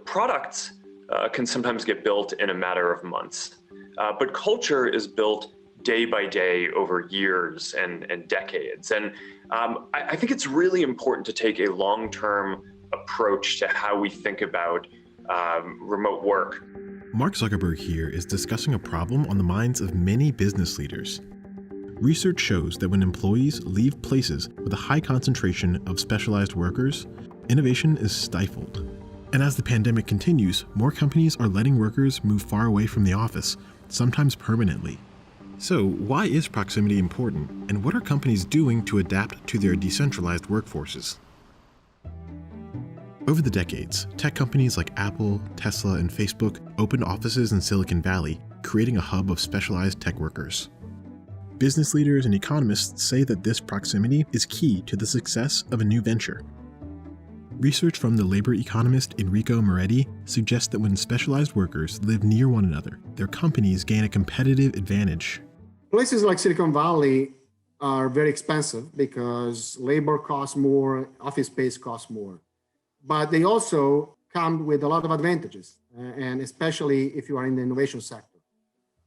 Products can sometimes get built in a matter of months, but culture is built day by day over years and decades. And I think it's really important to take a long-term approach to how we think about remote work. Mark Zuckerberg here is discussing a problem on the minds of many business leaders. Research shows that when employees leave places with a high concentration of specialized workers, innovation is stifled. And as the pandemic continues, more companies are letting workers move far away from the office, sometimes permanently. So, why is proximity important, and what are companies doing to adapt to their decentralized workforces? Over the decades, tech companies like Apple, Tesla, and Facebook opened offices in Silicon Valley, creating a hub of specialized tech workers. Business leaders and economists say that this proximity is key to the success of a new venture. Research from the labor economist Enrico Moretti suggests that when specialized workers live near one another, their companies gain a competitive advantage. Places like Silicon Valley are very expensive because labor costs more, office space costs more. But they also come with a lot of advantages, and especially if you are in the innovation sector.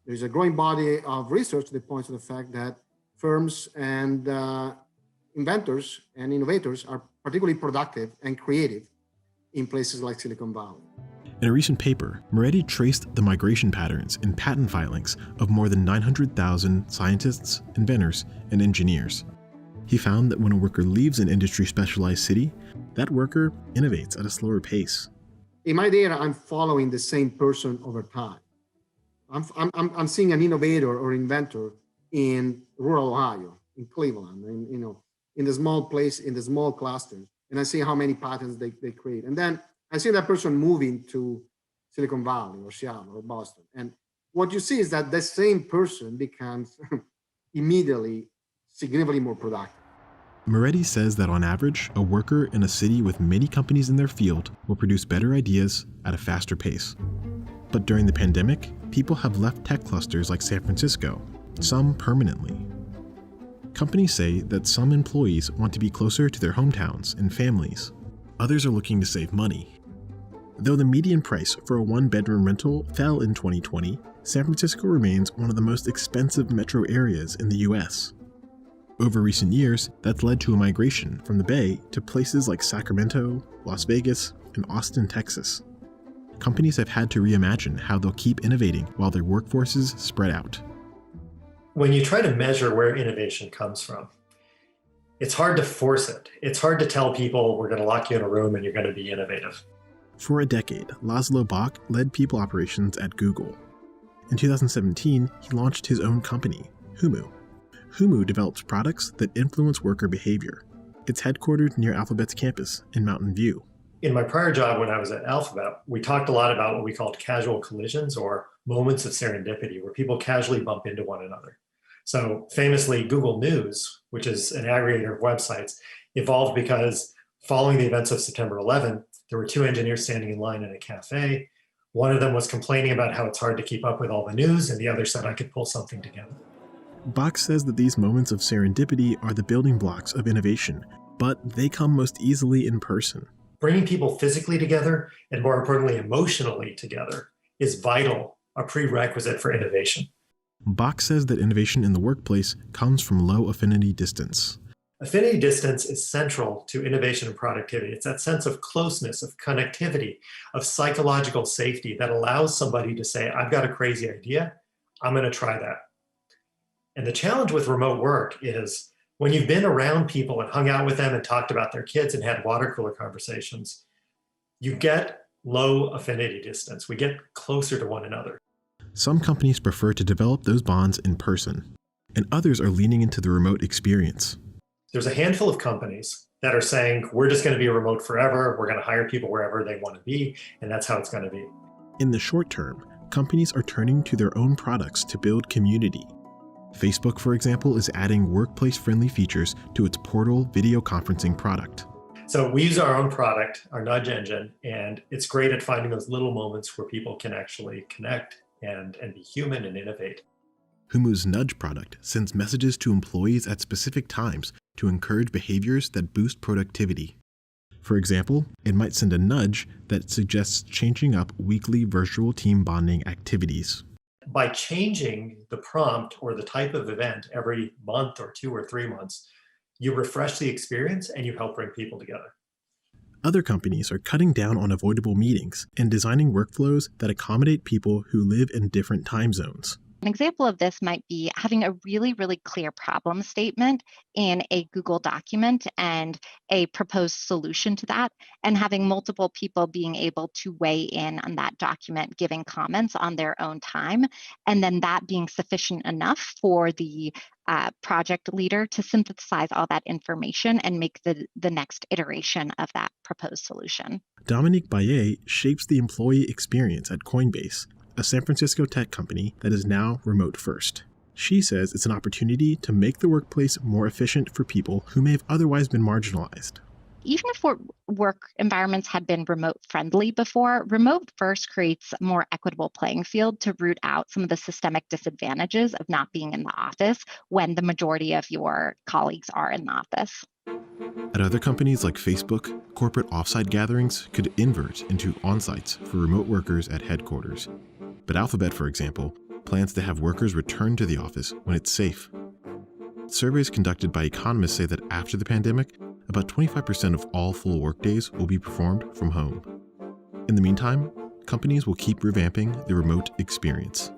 There's a growing body of research that points to the fact that firms and inventors and innovators are particularly productive and creative in places like Silicon Valley. In a recent paper, Moretti traced the migration patterns in patent filings of more than 900,000 scientists, inventors, and engineers. He found that when a worker leaves an industry-specialized city, that worker innovates at a slower pace. In my data, I'm following the same person over time. I'm seeing an innovator or inventor in rural Ohio, in Cleveland, in the small place, in the small clusters, and I see how many patents they create. And then I see that person moving to Silicon Valley or Seattle or Boston. And what you see is that the same person becomes immediately significantly more productive. Moretti says that on average, a worker in a city with many companies in their field will produce better ideas at a faster pace. But during the pandemic, people have left tech clusters like San Francisco, some permanently. Companies say that some employees want to be closer to their hometowns and families. Others are looking to save money. Though the median price for a one-bedroom rental fell in 2020, San Francisco remains one of the most expensive metro areas in the US. Over recent years, that's led to a migration from the Bay to places like Sacramento, Las Vegas, and Austin, Texas. Companies have had to reimagine how they'll keep innovating while their workforces spread out. When you try to measure where innovation comes from, it's hard to force it. It's hard to tell people we're going to lock you in a room and you're going to be innovative. For a decade, Laszlo Bock led people operations at Google. In 2017, he launched his own company, Humu. Humu develops products that influence worker behavior. It's headquartered near Alphabet's campus in Mountain View. In my prior job when I was at Alphabet, we talked a lot about what we called casual collisions or moments of serendipity where people casually bump into one another. So famously, Google News, which is an aggregator of websites, evolved because following the events of September 11, there were two engineers standing in line in a cafe. One of them was complaining about how it's hard to keep up with all the news, and the other said I could pull something together. Bock says that these moments of serendipity are the building blocks of innovation, but they come most easily in person. Bringing people physically together, and more importantly, emotionally together, is vital, a prerequisite for innovation. Bock says that innovation in the workplace comes from low affinity distance. Affinity distance is central to innovation and productivity. It's that sense of closeness, of connectivity, of psychological safety that allows somebody to say, I've got a crazy idea, I'm going to try that. And the challenge with remote work is when you've been around people and hung out with them and talked about their kids and had water cooler conversations, you get low affinity distance. We get closer to one another. Some companies prefer to develop those bonds in person, and others are leaning into the remote experience. There's a handful of companies that are saying, we're just going to be remote forever. We're going to hire people wherever they want to be, and that's how it's going to be. In the short term, companies are turning to their own products to build community. Facebook, for example, is adding workplace-friendly features to its Portal video conferencing product. So we use our own product, our nudge engine, and it's great at finding those little moments where people can actually connect and be human and innovate. Humu's nudge product sends messages to employees at specific times to encourage behaviors that boost productivity. For example, it might send a nudge that suggests changing up weekly virtual team bonding activities. By changing the prompt or the type of event every month or 2 or 3 months, you refresh the experience and you help bring people together. Other companies are cutting down on avoidable meetings and designing workflows that accommodate people who live in different time zones. An example of this might be having a really, really clear problem statement in a Google document and a proposed solution to that, and having multiple people being able to weigh in on that document, giving comments on their own time, and then that being sufficient enough for the project leader to synthesize all that information and make the next iteration of that proposed solution. Dominique Baillet shapes the employee experience at Coinbase, a San Francisco tech company that is now remote first. She says it's an opportunity to make the workplace more efficient for people who may have otherwise been marginalized. Even if work environments had been remote friendly before, remote first creates a more equitable playing field to root out some of the systemic disadvantages of not being in the office when the majority of your colleagues are in the office. At other companies like Facebook, corporate offsite gatherings could invert into on-sites for remote workers at headquarters. But Alphabet, for example, plans to have workers return to the office when it's safe. Surveys conducted by economists say that after the pandemic, about 25% of all full workdays will be performed from home. In the meantime, companies will keep revamping the remote experience.